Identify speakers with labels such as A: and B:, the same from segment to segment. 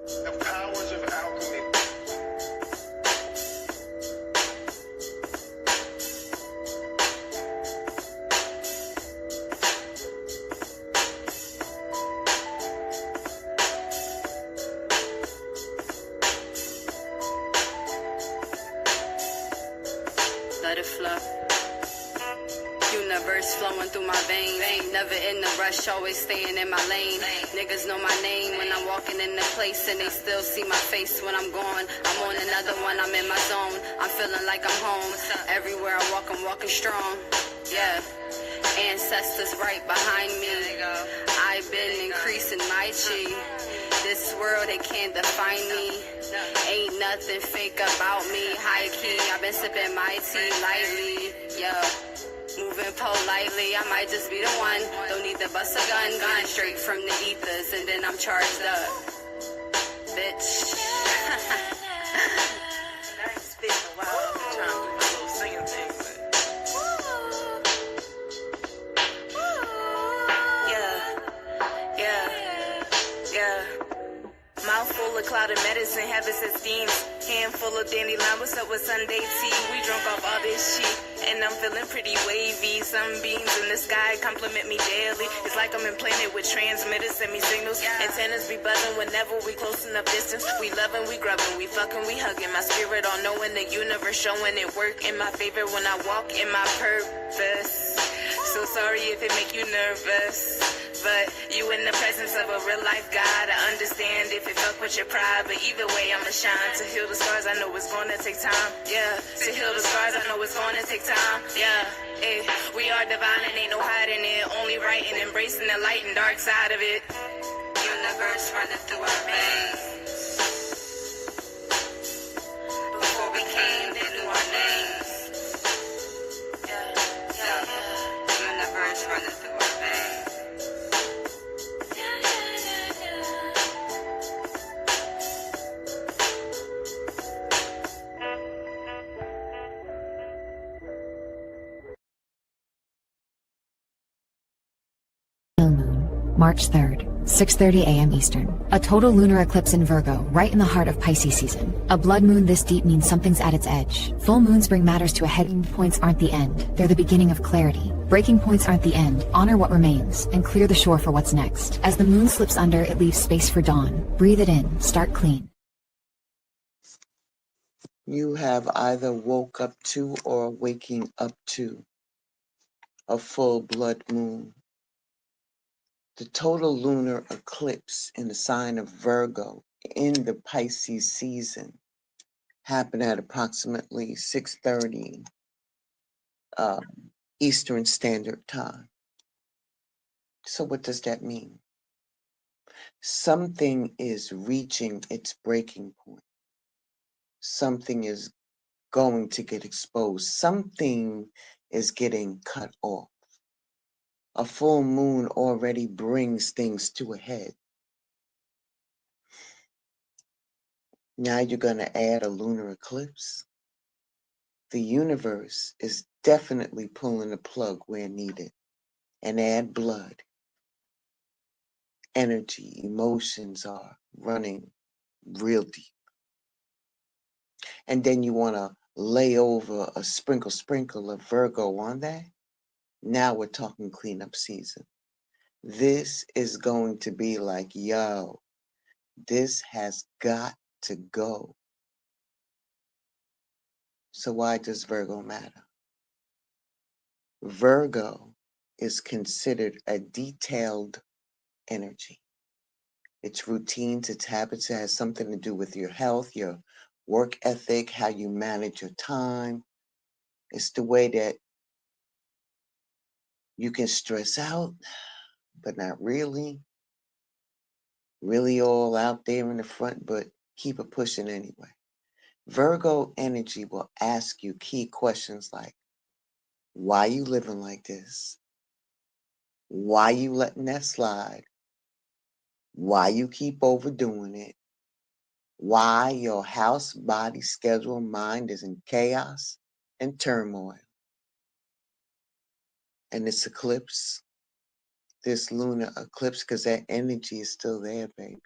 A: The powers of alchemy.
B: Let it flow. Universe flowing through my veins. Never in a rush, always staying in my lane. Niggas know my name when I'm walking in the place, and they still see my face when I'm gone. I'm on another one, I'm in my zone. I'm feeling like I'm home. Everywhere I walk, I'm walking strong. Yeah. Ancestors right behind me. I've been increasing my chi. This world, they can't define me. Ain't nothing fake about me. High key, I've been sipping my tea lightly. Yeah. Moving politely, I might just be the one. Don't need to bust a gun, gone straight from the ethers, and then I'm charged up. Bitch.
C: I ain't spitting a while. I'm trying to do my little singing thing, but yeah. Mouthful of clouded medicine, habits and steams. Handful of dandelion, what's up with Sunday tea? We drunk off all this shit, and I'm feeling pretty wavy. Sunbeams in the sky compliment me daily. It's like I'm implanted with transmitters, send me signals. Antennas be buzzing whenever we close enough distance. We loving, we grubbing, we fucking, we hugging. My spirit all knowing, the universe showing it work in my favor when I walk in my purpose. So sorry if it make you nervous, but you in the presence of a real life God. I understand if it fuck with your pride, but either way I'ma shine. To heal the scars, I know it's gonna take time. Yeah, to heal the scars, I know it's gonna take time. Yeah, hey, we are divine and ain't no hiding it. Only right and embracing the light and dark side of it.
B: Universe running through our veins. Before we came, they knew our names. Yeah. Universe running through our veins.
D: Moon, March 3rd, 6:30 a.m. Eastern. A total lunar eclipse in Virgo, right in the heart of Pisces season. A blood moon this deep means something's at its edge. Full moons bring matters to a head. Points aren't the end. They're the beginning of clarity. Breaking points aren't the end. Honor what remains and clear the shore for what's next. As the moon slips under, it leaves space for dawn. Breathe it in. Start clean.
E: You have either woke up to or are waking up to a full blood moon. The total lunar eclipse in the sign of Virgo in the Pisces season happened at approximately 6:30 Eastern Standard Time. So what does that mean? Something is reaching its breaking point. Something is going to get exposed. Something is getting cut off. A full moon already brings things to a head. Now you're going to add a lunar eclipse. The universe is definitely pulling the plug where needed and add blood. Energy, emotions are running real deep. And then you want to lay over a sprinkle of Virgo on that. Now we're talking cleanup season. This is going to be like, yo, this has got to go. So why does Virgo matter? Virgo is considered a detailed energy. It's routines, it's habits, it has something to do with your health, your work ethic, how you manage your time. It's the way that you can stress out, but not really all out there in the front, but keep it pushing anyway. Virgo energy will ask you key questions like, why you living like this? Why you letting that slide? Why you keep overdoing it? Why your house, body, schedule, mind is in chaos and turmoil. And this eclipse, this lunar eclipse, because that energy is still there, baby.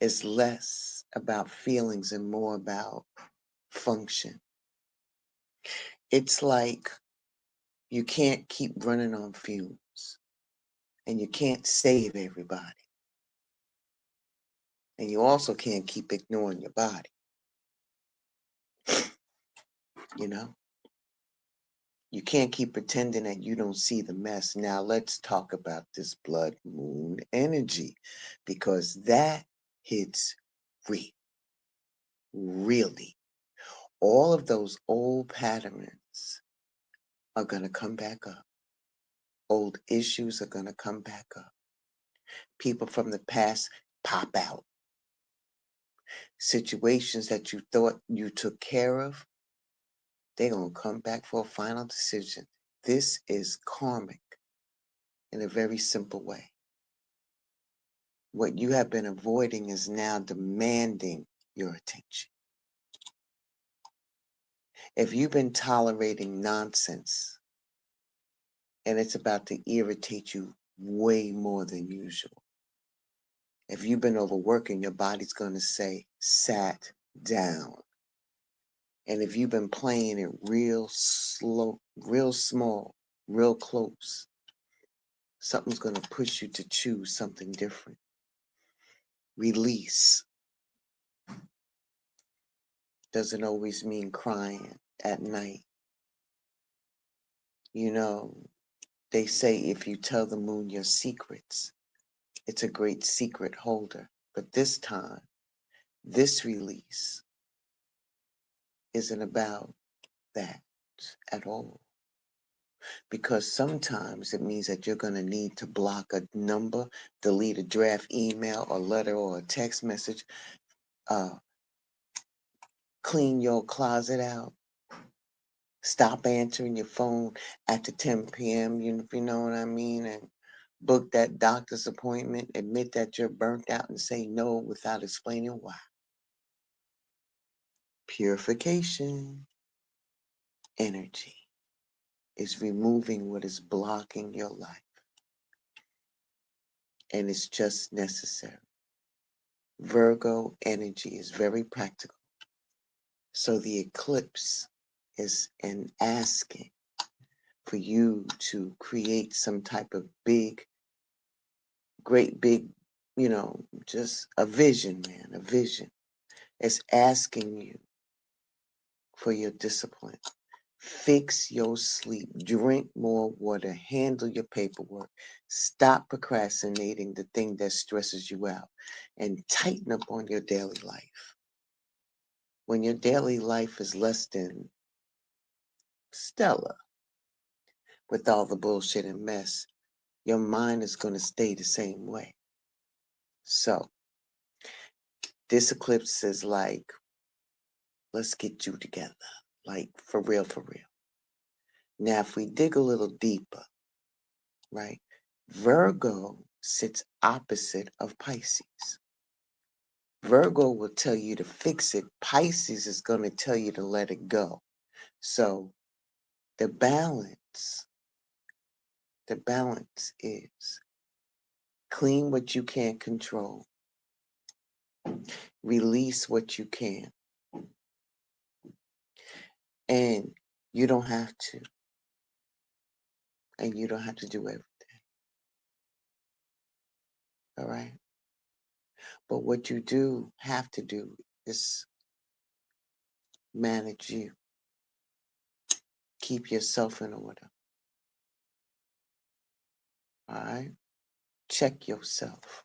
E: is less about feelings and more about function. It's like you can't keep running on fumes and you can't save everybody. And you also can't keep ignoring your body. You know, you can't keep pretending that you don't see the mess. Now, let's talk about this blood moon energy because that hits real, really. All of those old patterns are going to come back up. Old issues are going to come back up. People from the past pop out. Situations that you thought you took care of, they're going to come back for a final decision. This is karmic in a very simple way. What you have been avoiding is now demanding your attention. If you've been tolerating nonsense and it's about to irritate you way more than usual, if you've been overworking, your body's going to say, sat down. And if you've been playing it real slow, real small, real close, something's going to push you to choose something different. Release doesn't always mean crying at night. You know, they say if you tell the moon your secrets, it's a great secret holder. But this time, this release isn't about that at all. Because sometimes it means that you're going to need to block a number, delete a draft email or letter or a text message, clean your closet out, stop answering your phone after 10 p.m., if you know what I mean, and book that doctor's appointment, admit that you're burnt out and say no without explaining why. Purification energy is removing what is blocking your life, and it's just necessary. Virgo energy is very practical. So the eclipse is an asking for you to create some type of big, great big, just a vision, man, a vision. It's asking you for your discipline. Fix your sleep, drink more water, handle your paperwork, stop procrastinating the thing that stresses you out, and tighten up on your daily life. When your daily life is less than stellar with all the bullshit and mess, your mind is going to stay the same way. So, this eclipse is like, let's get you together. Like, for real, for real. Now, if we dig a little deeper, right? Virgo sits opposite of Pisces. Virgo will tell you to fix it. Pisces is going to tell you to let it go. So the balance is clean what you can't control, release what you can, and you don't have to. And you don't have to do everything. All right? But what you do have to do is manage you. Keep yourself in order. All right? Check yourself.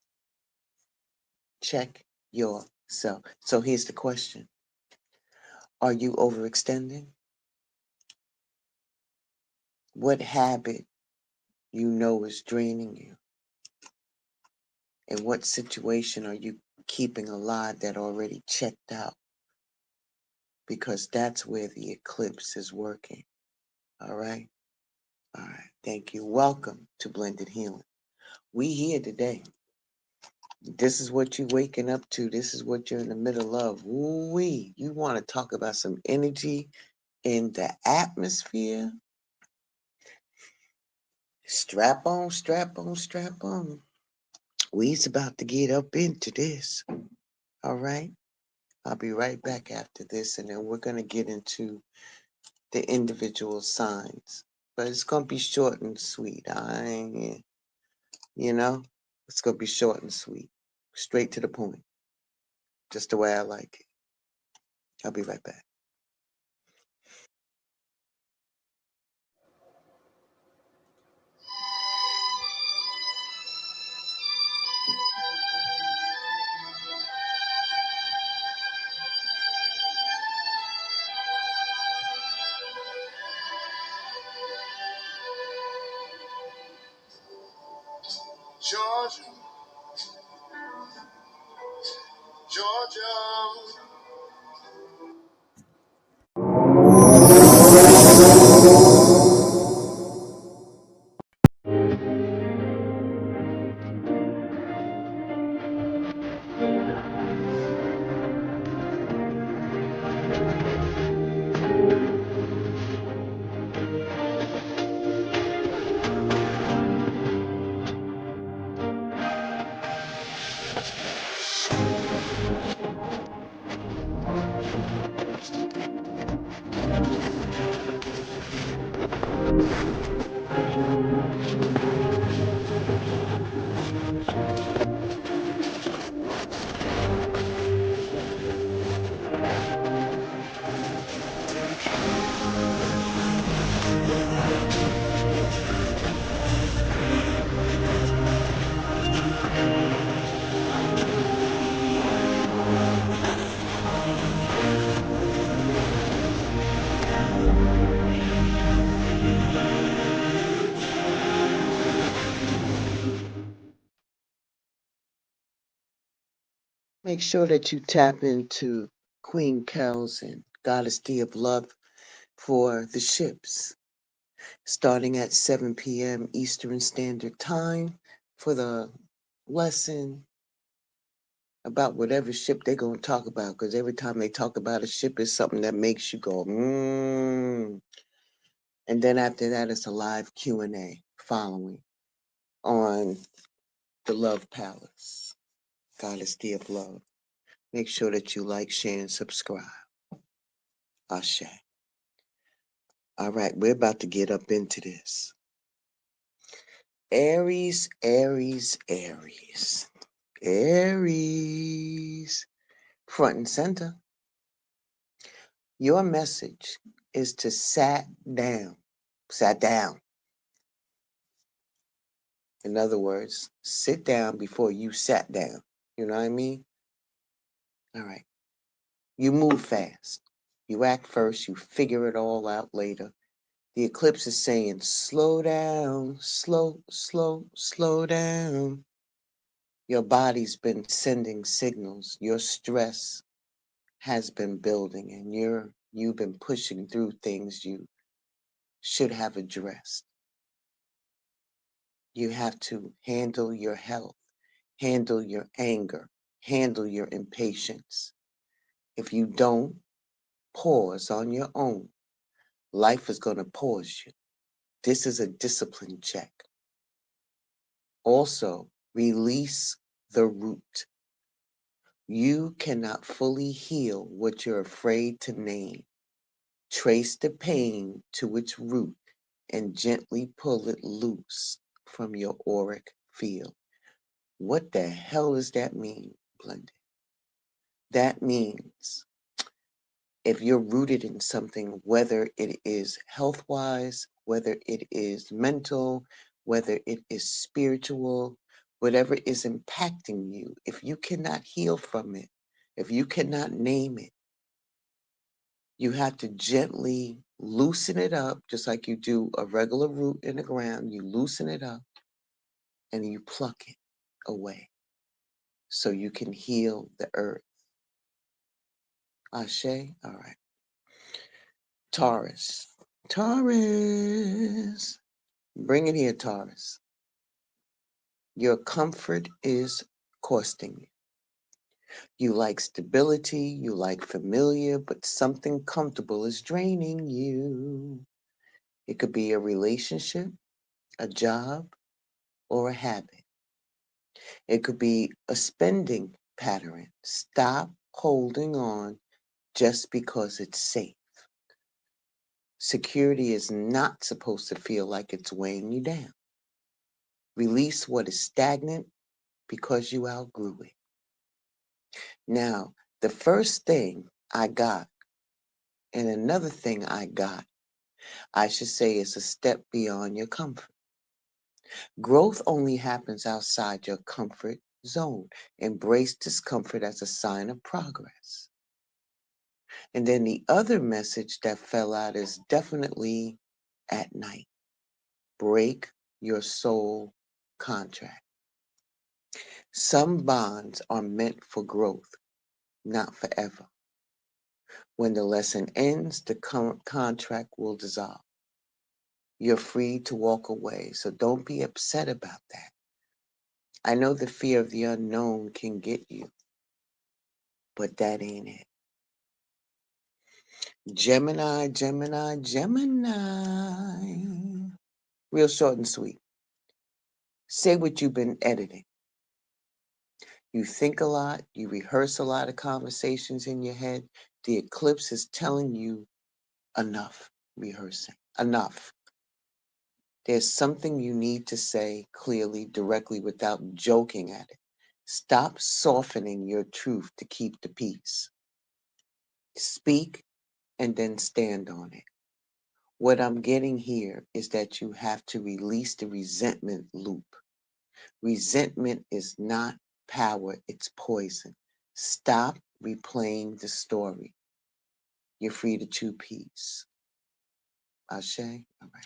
E: Check yourself. So here's the question. Are you overextending? What habit you know is draining you? And what situation are you keeping alive that already checked out? Because that's where the eclipse is working. All right? All right. Thank you. Welcome to Blended Healing. We here today. This is what you're waking up to. This is what you're in the middle of. Ooh-wee. You want to talk about some energy in the atmosphere? Strap on, strap on, strap on. We's about to get up into this. All right. I'll be right back after this, and then we're going to get into the individual signs. But it's going to be short and sweet. You know, it's going to be short and sweet, straight to the point, just the way I like it. I'll be right back.
A: Georgia, Georgia.
E: Make sure that you tap into Queen Kel's and Goddess D of Love for the ships, starting at 7 p.m. Eastern Standard Time for the lesson about whatever ship they're going to talk about, because every time they talk about a ship, it's something that makes you go, mmm. And then after that, it's a live Q&A following on the Love Palace, Goddess D of Love. Make sure that you like, share, and subscribe. Ashe. All right, we're about to get up into this. Aries, Aries, Aries. Aries. Front and center. Your message is to sat down. Sat down. In other words, sit down before you sat down. You know what I mean? All right. You move fast. You act first. You figure it all out later. The eclipse is saying, slow down, slow down. Your body's been sending signals. Your stress has been building, and you've been pushing through things you should have addressed. You have to handle your health, handle your anger, handle your impatience. If you don't pause on your own, life is going to pause you. This is a discipline check. Also, release the root. You cannot fully heal what you're afraid to name. Trace the pain to its root and gently pull it loose from your auric field. What the hell does that mean, Blended? That means if you're rooted in something, whether it is health-wise, whether it is mental, whether it is spiritual, whatever is impacting you, if you cannot heal from it, if you cannot name it, you have to gently loosen it up, just like you do a regular root in the ground. You loosen it up and you pluck it away so you can heal the earth. Ashe? All right. Taurus. Taurus. Bring it here, Taurus. Your comfort is costing you. You like stability, you like familiar, but something comfortable is draining you. It could be a relationship, a job, or a habit. It could be a spending pattern. Stop holding on just because it's safe. Security is not supposed to feel like it's weighing you down. Release what is stagnant because you outgrew it. Now, the first thing I got, and another thing I got, I should say, is a step beyond your comfort. Growth only happens outside your comfort zone. Embrace discomfort as a sign of progress. And then the other message that fell out is definitely at night. Break your soul contract. Some bonds are meant for growth, not forever. When the lesson ends, the contract will dissolve. You're free to walk away, so don't be upset about that. I know the fear of the unknown can get you, but that ain't it. Gemini, Gemini, Gemini. Real short and sweet. Say what you've been editing. You think a lot, you rehearse a lot of conversations in your head. The eclipse is telling you enough rehearsing, enough. There's something you need to say clearly, directly, without joking at it. Stop softening your truth to keep the peace. Speak and then stand on it. What I'm getting here is that you have to release the resentment loop. Resentment is not power, it's poison. Stop replaying the story. You're free to choose peace. Ashe? All right.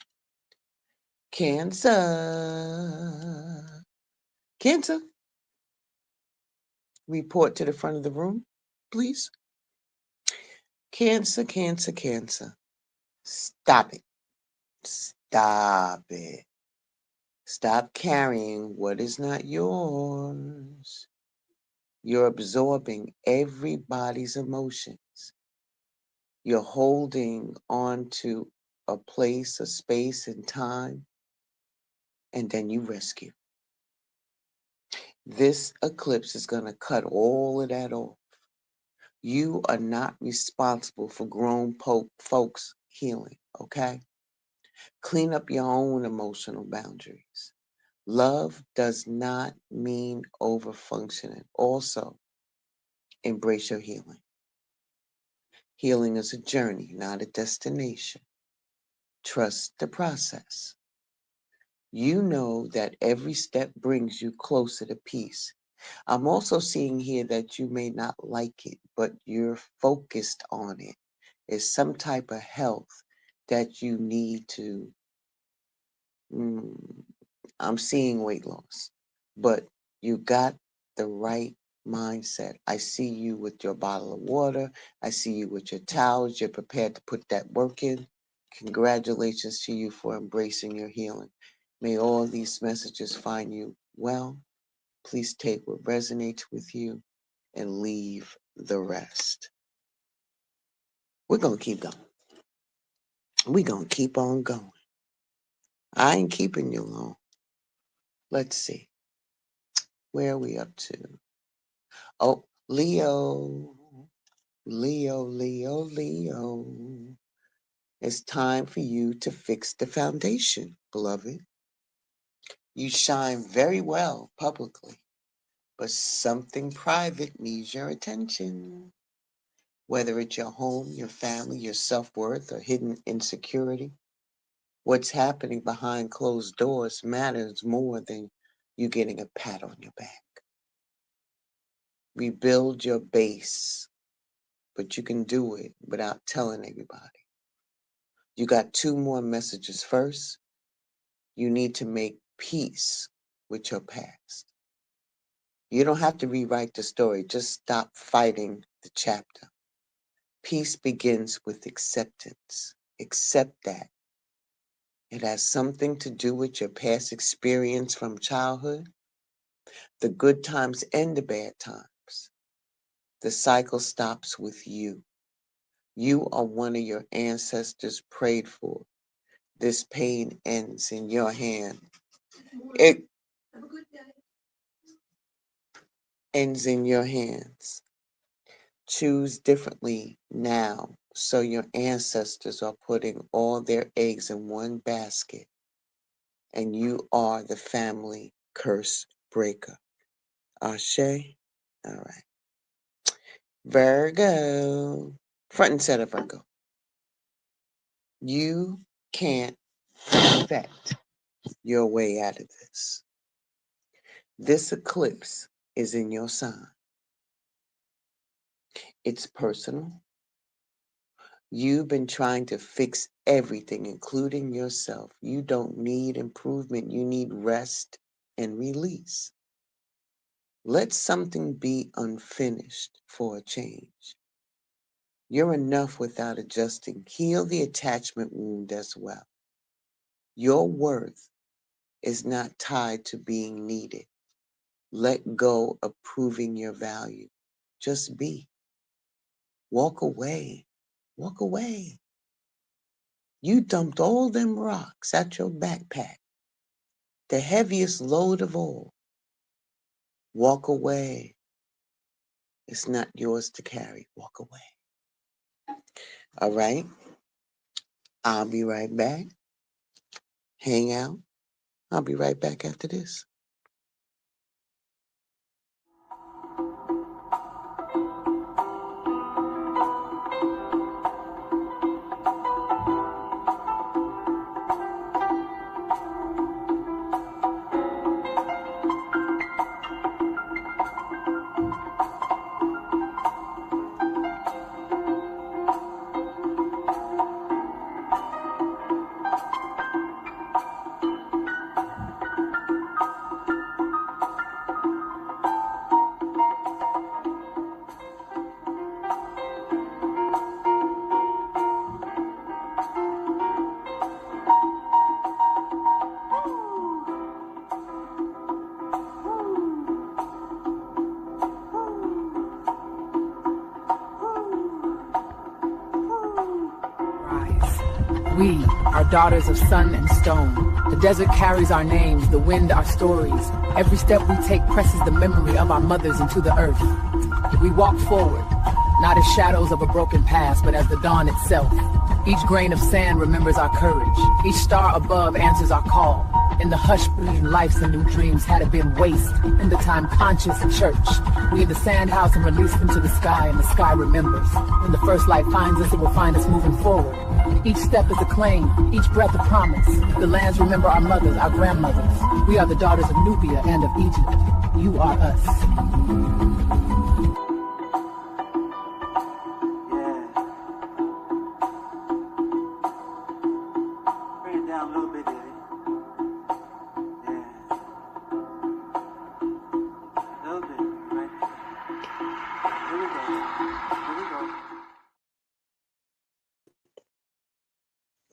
E: Cancer. Cancer. Report to the front of the room, please. Cancer, Cancer, Cancer. Stop it. Stop it. Stop carrying what is not yours. You're absorbing everybody's emotions. You're holding on to a place, a space, and time, and then you rescue. This eclipse is going to cut all of that off. You are not responsible for grown folks' healing, okay? Clean up your own emotional boundaries. Love does not mean overfunctioning. Also, embrace your healing. Healing is a journey, not a destination. Trust the process. You know that every step brings you closer to peace. I'm also seeing here that you may not like it, but you're focused on it. It's some type of health that you need to. I'm seeing weight loss, but you got the right mindset. I see you with your bottle of water. I see you with your towels. You're prepared to put that work in. Congratulations to you for embracing your healing. May all these messages find you well. Please take what resonates with you and leave the rest. We're going to keep going. We're going to keep on going. I ain't keeping you long. Let's see. Where are we up to? Oh, Leo. Leo, Leo, Leo. It's time for you to fix the foundation, beloved. You shine very well publicly, but something private needs your attention. Whether it's your home, your family, your self-worth, or hidden insecurity, what's happening behind closed doors matters more than you getting a pat on your back. Rebuild your base, but you can do it without telling everybody. You got two more messages. First, you need to make peace with your past. You don't have to rewrite the story. Just stop fighting the chapter. Peace begins with acceptance. Accept that. It has something to do with your past experience from childhood, the good times and the bad times. The cycle stops with you. You are one of your ancestors prayed for. This pain ends in your hand. It ends in your hands. Choose differently now, so your ancestors are putting all their eggs in one basket, and you are the family curse breaker. Ashe? All right. Virgo. Front and center, Virgo. You can't affect your way out of this. This eclipse is in your sign. It's personal. You've been trying to fix everything, including yourself. You don't need improvement. You need rest and release. Let something be unfinished for a change. You're enough without adjusting. Heal the attachment wound as well. Your worth is not tied to being needed. Let go of proving your value. Just be. Walk away. Walk away. You dumped all them rocks out your backpack, the heaviest load of all. Walk away. It's not yours to carry. Walk away. All right? I'll be right back. Hang out. I'll be right back after this.
F: We are daughters of sun and stone. The desert carries our names, the wind our stories. Every step we take presses the memory of our mothers into the earth. We walk forward, not as shadows of a broken past, but as the dawn itself. Each grain of sand remembers our courage. Each star above answers our call. In the hush between lives and new dreams, had it been waste, in the time conscious and church. We in the sand house and release them to the sky, and the sky remembers. When the first light finds us, it will find us moving forward. Each step is a claim, each breath a promise. The lands remember our mothers, our grandmothers. We are the daughters of Nubia and of Egypt. You are us.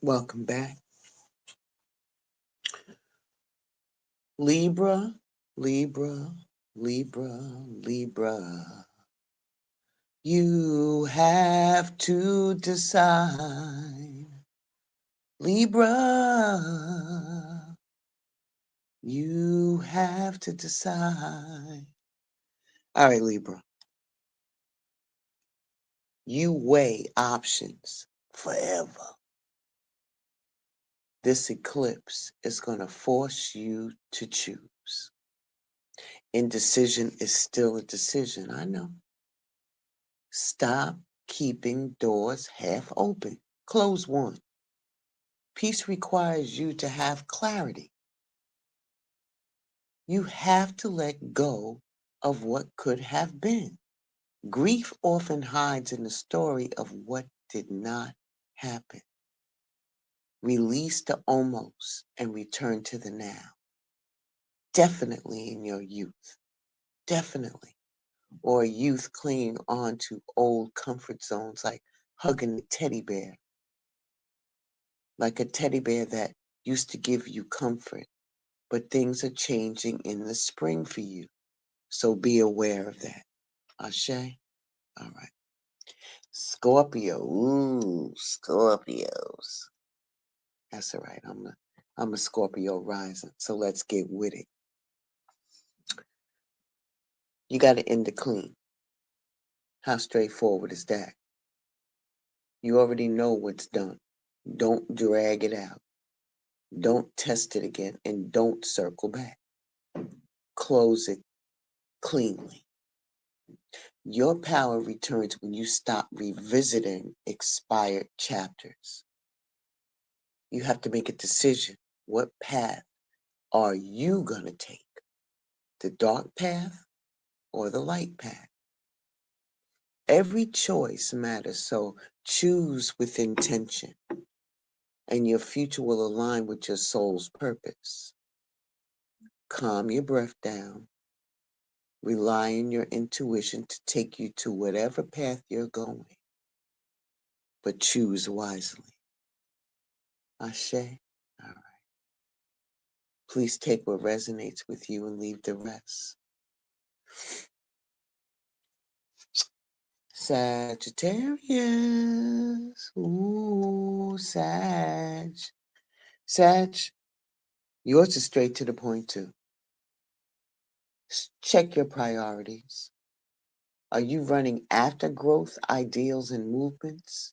E: Welcome back. Libra, Libra, Libra, Libra. You have to decide. Libra, you have to decide. All right, Libra. You weigh options forever. This eclipse is going to force you to choose. Indecision is still a decision, I know. Stop keeping doors half open. Close one. Peace requires you to have clarity. You have to let go of what could have been. Grief often hides in the story of what did not happen. Release the almost and return to the now. Definitely in your youth. Definitely. Or youth clinging on to old comfort zones like hugging a teddy bear. Like a teddy bear that used to give you comfort. But things are changing in the spring for you. So be aware of that. Ashe? All right. Scorpio. Ooh, Scorpios. That's all right. I'm a Scorpio rising. So let's get with it. You got to end it clean. How straightforward is that? You already know what's done. Don't drag it out. Don't test it again, and don't circle back. Close it cleanly. Your power returns when you stop revisiting expired chapters. You have to make a decision. What path are you going to take? The dark path or the light path? Every choice matters, so choose with intention, and your future will align with your soul's purpose. Calm your breath down. Rely on your intuition to take you to whatever path you're going, but choose wisely. Ashe? All right. Please take what resonates with you and leave the rest. Sagittarius. Ooh, Sag. Sag, yours is straight to the point too. Check your priorities. Are you running after growth, ideals, and movements?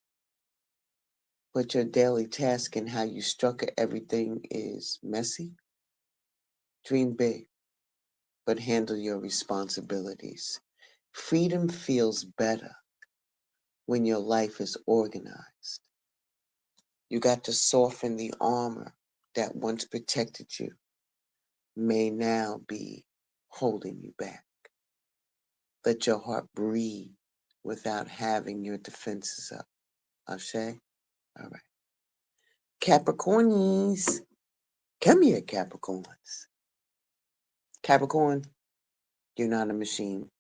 E: But your daily task and how you structure everything is messy? Dream big, but handle your responsibilities. Freedom feels better when your life is organized. You got to soften the armor that once protected you may now be holding you back. Let your heart breathe without having your defenses up. Ashe? All right. Capricornies. Come here, Capricorns. Capricorn, you're not a machine.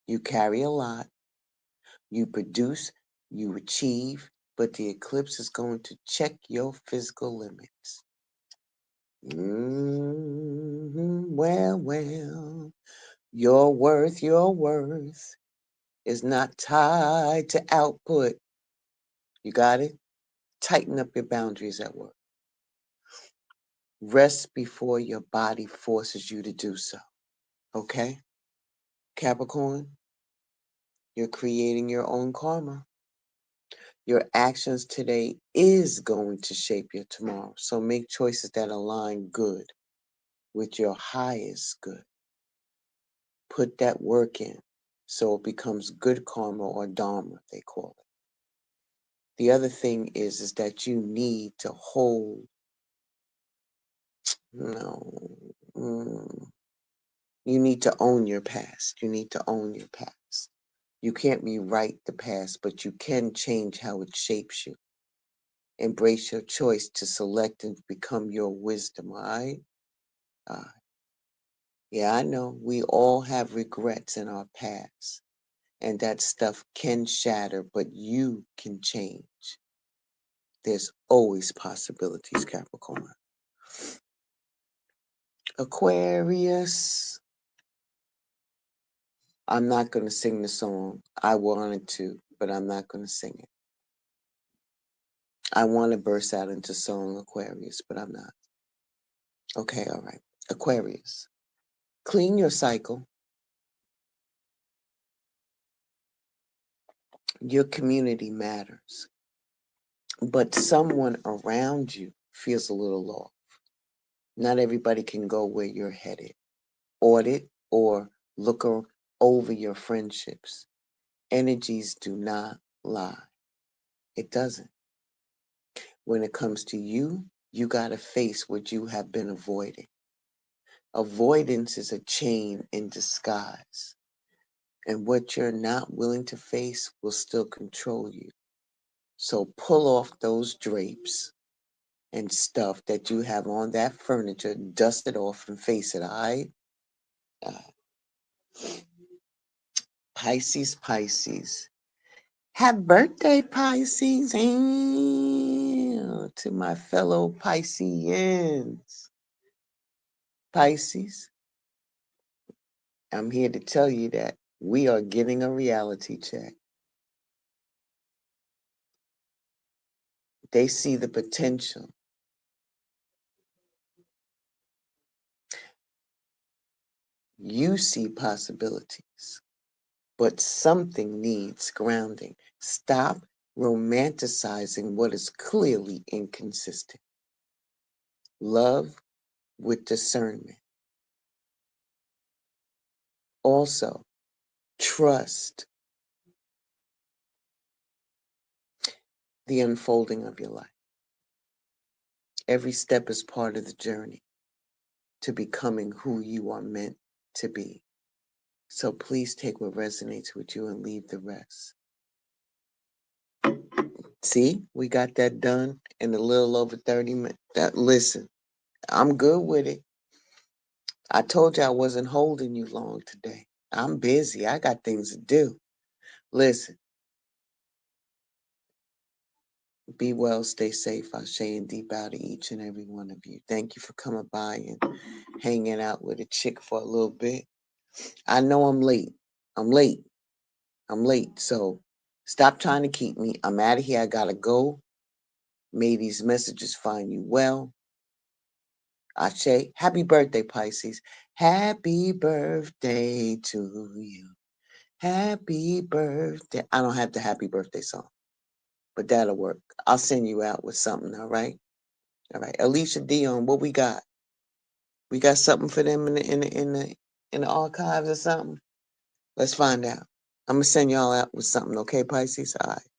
E: You carry a lot. You produce, you achieve, but the eclipse is going to check your physical limits. Well, your worth is not tied to output. You got it? Tighten up your boundaries at work. Rest before your body forces you to do so. Okay? Capricorn, you're creating your own karma. Your actions today is going to shape your tomorrow. So make choices that align good with your highest good. Put that work in so it becomes good karma, or dharma, they call it. The other thing is that you need to hold, you need to own your past. You need to own your past. You can't rewrite the past, but you can change how it shapes you. Embrace your choice to select and become your wisdom, all right? Yeah, I know we all have regrets in our past, and that stuff can shatter, but you can change. There's always possibilities, Capricorn. Aquarius. I'm not going to sing the song. I wanted to, but I'm not going to sing it. I want to burst out into song, Aquarius, but I'm not. Okay, all right. Aquarius. Clean your cycle. Your community matters, but someone around you feels a little off. Not everybody can go where you're headed. Audit or look over your friendships. Energies do not lie. It doesn't. When it comes to you, you got to face what you have been avoiding. Avoidance is a chain in disguise. And what you're not willing to face will still control you. So pull off those drapes and stuff that you have on that furniture, dust it off and face it, all right? Pisces. Happy birthday, Pisces. To my fellow Pisceans. Pisces, I'm here to tell you that we are getting a reality check. They see the potential. You see possibilities, but something needs grounding. Stop romanticizing what is clearly inconsistent. Love with discernment. Also, trust the unfolding of your life. Every step is part of the journey to becoming who you are meant to be. So please take what resonates with you and leave the rest. See, we got that done in a little over 30 minutes. Listen, I'm good with it. I told you I wasn't holding you long today. I'm busy. I got things to do. Listen, be well, stay safe. I'll and deep out of each and every one of you. Thank you for coming by and hanging out with a chick for a little bit. I know I'm late. I'm late. So stop trying to keep me. I'm out of here. I gotta go. May these messages find you well. Ashe. Happy birthday, Pisces. Happy birthday to you. Happy birthday. I don't have the happy birthday song, but that'll work. I'll send you out with something, all right? All right. Alicia Dion, what we got? We got something for them in the archives or something? Let's find out. I'm gonna send y'all out with something, okay, Pisces? All right.